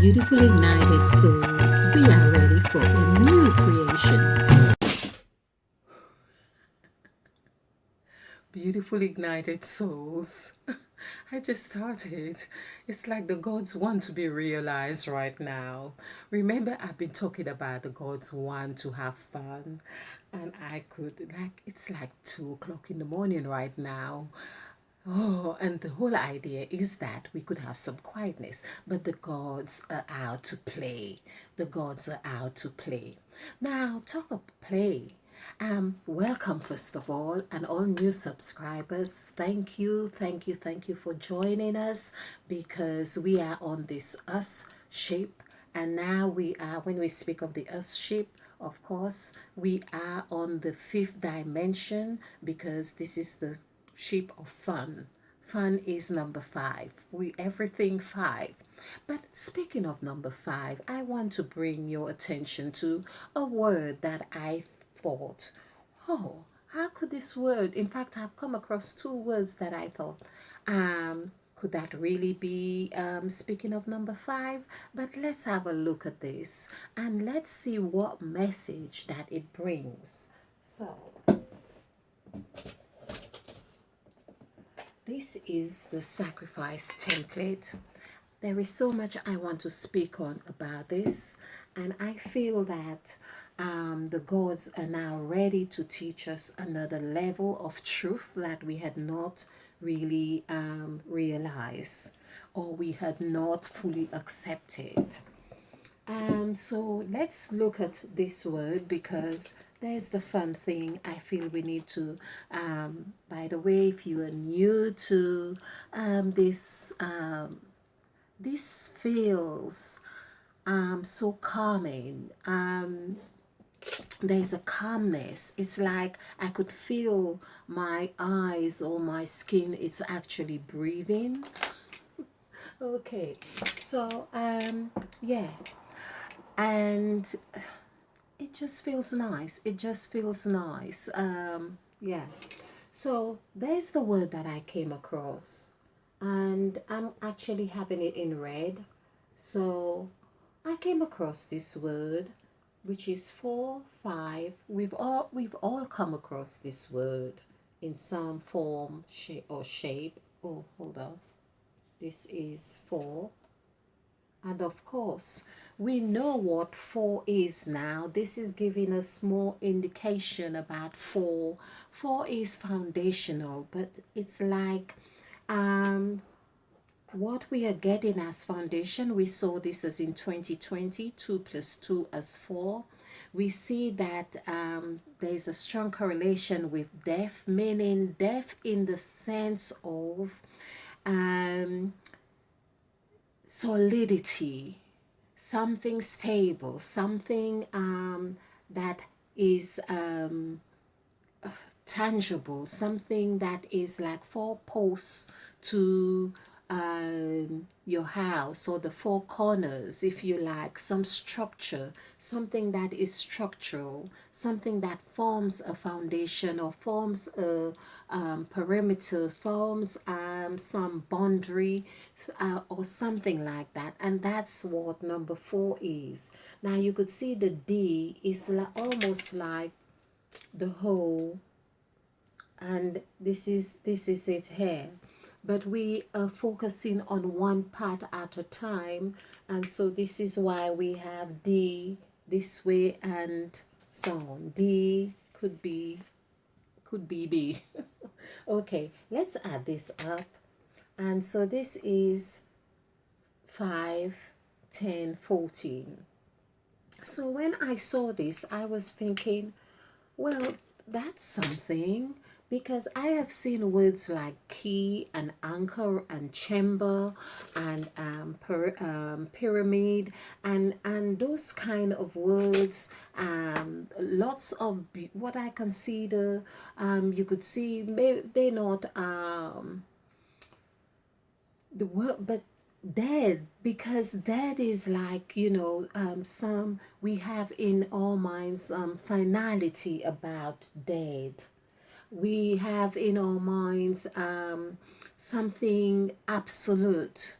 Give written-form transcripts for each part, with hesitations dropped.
Beautiful ignited souls, we are ready for a new creation. Beautiful ignited souls. I just started. It's like the gods want to be realized right now. Remember, I've been talking about the gods want to have fun, and I could, like, it's like 2 o'clock in the morning right now. Oh, and the whole idea is that we could have some quietness, but the gods are out to play. The gods are out to play. Now, talk of play. Welcome first of all, and all new subscribers. Thank you for joining us because we are on this us shape, and now we are. When we speak of the us shape, of course, we are on the fifth dimension because this is the shape of fun. Fun is number five. We everything five. But speaking of number five, I want to bring your attention to a word that I thought, oh, how could this word? In fact, I've come across two words that I thought, could that really be speaking of number five? But let's have a look at this and let's see what message that it brings. So, this is the sacrifice template. There is so much I want to speak on about this, and I feel that the gods are now ready to teach us another level of truth that we had not really realized or we had not fully accepted. So let's look at this word because there's the fun thing. I feel we need to. By the way, if you are new to this feels so calming. There's a calmness. It's like I could feel my eyes or my skin. It's actually breathing. Okay, so yeah, and it just feels nice. It just feels nice. Yeah. So there's the word that I came across, and I'm actually having it in red. So I came across this word, which is 4 5. We've all come across this word in some form, shape or shape. Oh, hold on. This is 4. And of course, we know what 4 is now. This is giving us more indication about 4. 4 is foundational, but it's like what we are getting as foundation. We saw this as in 2020, 2 plus 2 as 4. We see that there's a strong correlation with death, meaning death in the sense of um, solidity, something stable, something that is tangible, something that is like 4 posts to your house or the 4 corners, if you like, some structure, something that is structural, something that forms a foundation or forms a perimeter, forms some boundary or something like that. And that's what number 4 is. Now you could see the D is almost like the whole, and this is it here, but we are focusing on one part at a time, and so this is why we have D this way and so on. D could be B. Okay, let's add this up, and so this is 5 10 14. So when I saw this, I was thinking, well, that's something because I have seen words like key and anchor and chamber and pyramid and those kind of words. Lots of what I consider you could see they're not the word, but dead, because dead is like, some we have in our minds finality about dead. We have in our minds something absolute,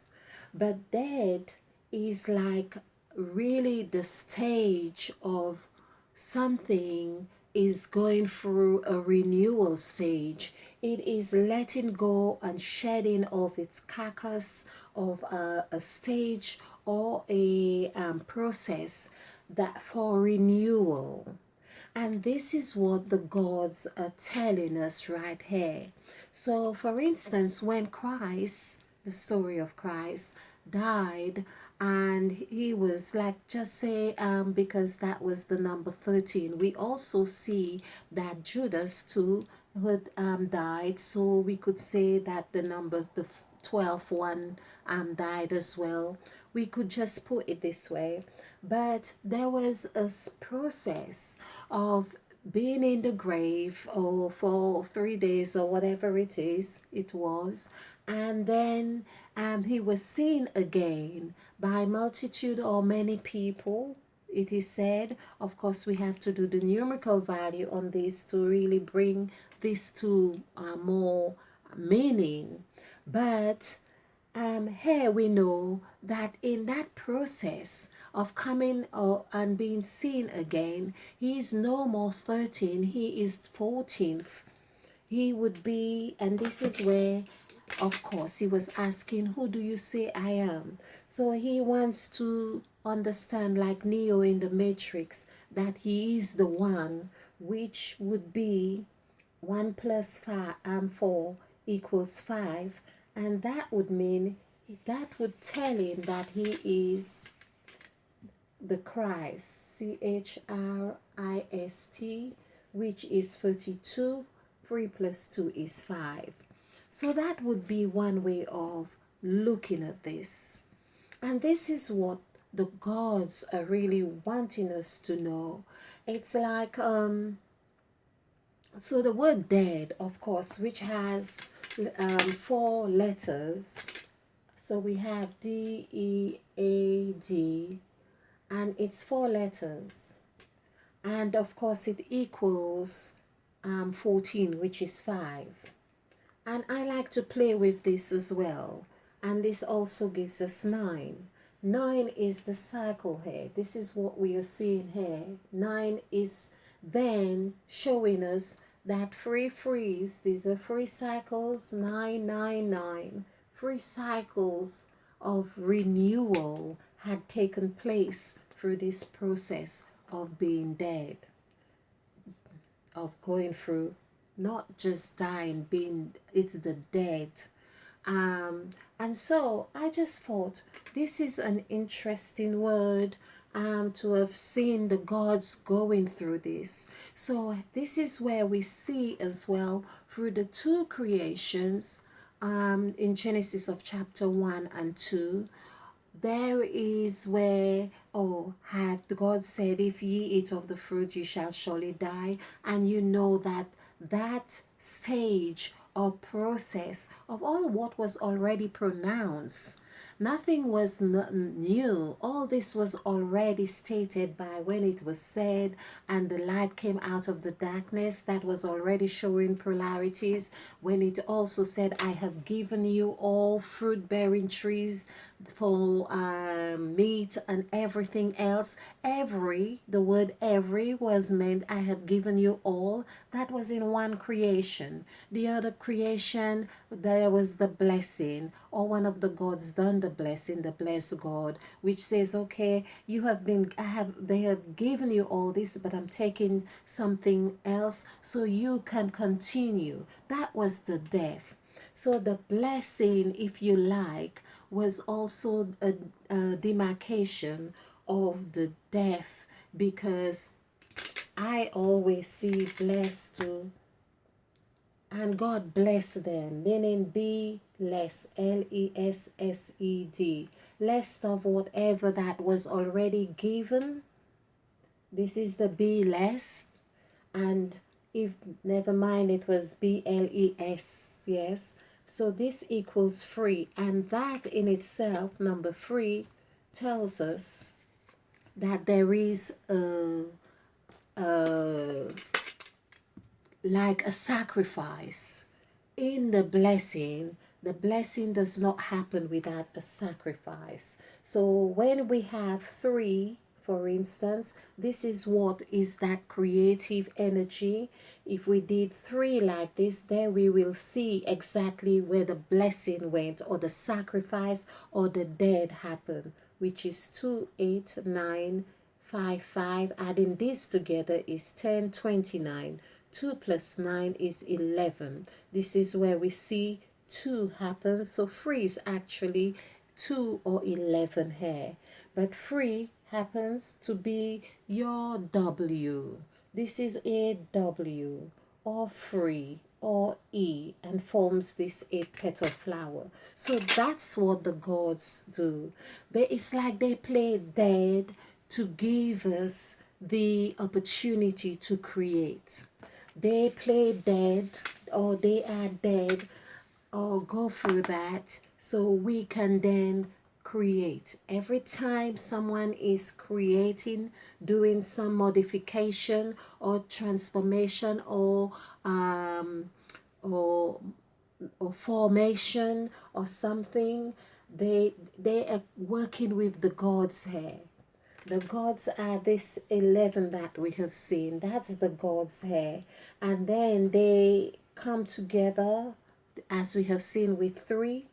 but dead is like really the stage of something is going through a renewal stage. It is letting go and shedding of its carcass of a stage or a process that for renewal. And this is what the gods are telling us right here. So, for instance, when Christ, the story of Christ, died, and he was like, just say, because that was the number 13, we also see that Judas too had died, so we could say that the 12th one died as well. We could just put it this way. But there was a process of being in the grave or for 3 days or whatever it was, and then he was seen again by multitude or many people. It is said, of course, we have to do the numerical value on this to really bring this to more meaning. But here we know that in that process of coming and being seen again, he is no more 13, he is 14th. He would be, and this is where, of course, he was asking, who do you say I am? So he wants to understand, like Neo in the Matrix, that he is the one, which would be 1 plus 5 and 4 equals 5, and that would mean, that would tell him that he is the Christ, Christ, which is 32. 3 plus 2 is 5. So that would be one way of looking at this. And this is what the gods are really wanting us to know. It's like so the word dead, of course, which has 4 letters. So we have DEAD, and it's 4 letters. And of course, it equals 14, which is 5. And I like to play with this as well. And this also gives us 9. 9 is the cycle here. This is what we are seeing here. 9 is then showing us that 3 threes, these are 3 cycles, 9, 9, 9. 3 cycles of renewal had taken place through this process of being dead, of going through, not just dying, being, it's the dead. And so I just thought this is an interesting word to have seen the gods going through this. So this is where we see as well through the 2 creations in Genesis of chapter 1 and 2. There is where, had God said, if ye eat of the fruit, you shall surely die. And you know that that stage or process of all what was already pronounced, nothing was new. All this was already stated by when it was said, and the light came out of the darkness. That was already showing polarities. When it also said, I have given you all fruit bearing trees for meat and everything else. The word every was meant, I have given you all. That was in one creation. The other creation, there was the blessing, or one of the gods done the blessing, the blessed God, which says, okay, they have given you all this, but I'm taking something else so you can continue. That was the death. So the blessing, if you like, was also a demarcation of the death, because I always see blessed too, and God bless them, meaning be less, Lessed, less of whatever that was already given. This is the be less, and if never mind, it was BLES, yes. So this equals free, and that in itself, number 3, tells us that there is like a sacrifice in the blessing The blessing does not happen without a sacrifice. So when we have three, for instance, this is what is that creative energy. If we did three like this, then we will see exactly where the blessing went, or the sacrifice, or the dead happened, which is 2, 8, 9, 5, 5. Adding this together is 10, 29. 2 plus 9 is 11. This is where we see 2 happens. So 3 is actually 2 or 11 here. But 3 happens to be your W. This is a W, or 3, or E, and forms this 8-petal flower. So that's what the gods do. It's like they play dead to give us the opportunity to create. They play dead, or they are dead, or go through that so we can then create. Every time someone is creating, doing some modification or transformation, or or formation or something, they are working with the gods here. The gods are this 11 that we have seen. That's the gods here. And then they come together, as we have seen with 3.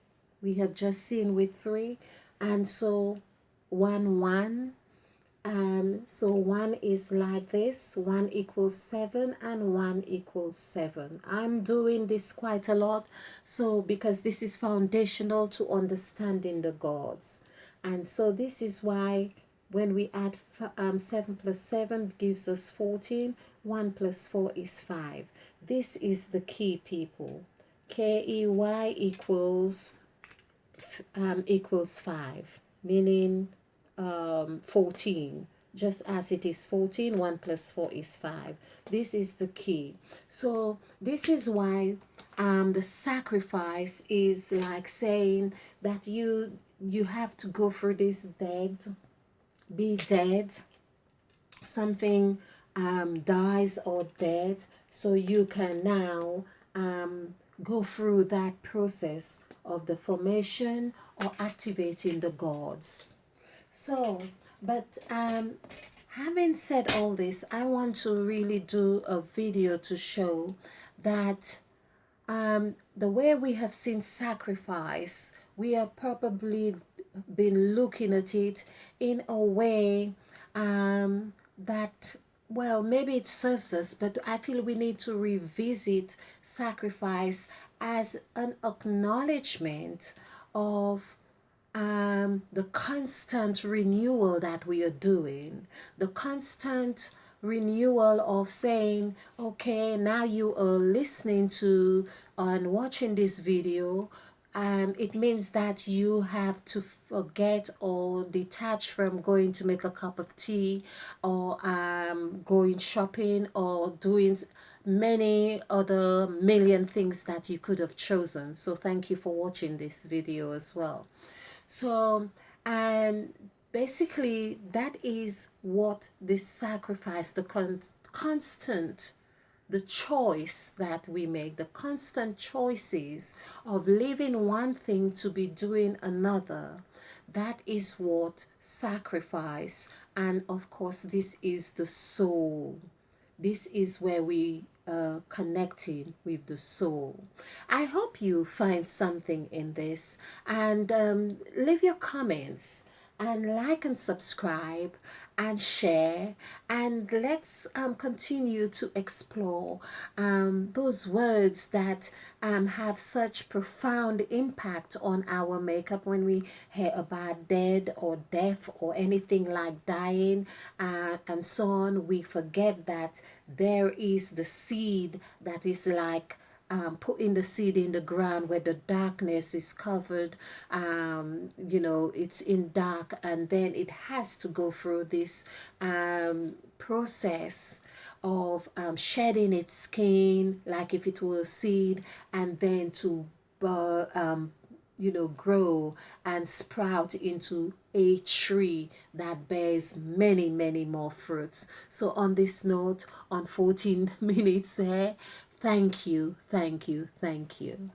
We have just seen with 3. And so 1, 1. And so 1 is like this. 1 equals 7, and 1 equals 7. I'm doing this quite a lot, so because this is foundational to understanding the gods. And so this is why when we add 7 plus 7 gives us 14. 1 plus 4 is 5. This is the key, people. KEY equals 5, meaning 14. Just as it is 14, 1 plus 4 is 5. This is the key. So this is why the sacrifice is like saying that you have to go through this dead, be dead, something dies or dead, so you can now go through that process of the formation or activating the gods. So, but having said all this, I want to really do a video to show that the way we have seen sacrifice, we have probably been looking at it in a way that, well, maybe it serves us, but I feel we need to revisit sacrifice as an acknowledgement of the constant renewal that we are doing, the constant renewal of saying, okay, now you are listening to and watching this video. It means that you have to forget or detach from going to make a cup of tea, or going shopping, or doing many other million things that you could have chosen. So thank you for watching this video as well. So basically that is what this sacrifice, the constant, the choice that we make, the constant choices of leaving one thing to be doing another, that is what sacrifice. And of course this is the soul. This is where we connecting with the soul. I hope you find something in this, and leave your comments, and like and subscribe and share, and let's continue to explore those words that have such profound impact on our makeup. When we hear about dead or death or anything like dying and so on, we forget that there is the seed that is like putting the seed in the ground where the darkness is covered, it's in dark, and then it has to go through this process of shedding its skin, like if it were a seed, and then to grow and sprout into a tree that bears many, many more fruits. So on this note, on 14 minutes here, thank you, thank you, thank you.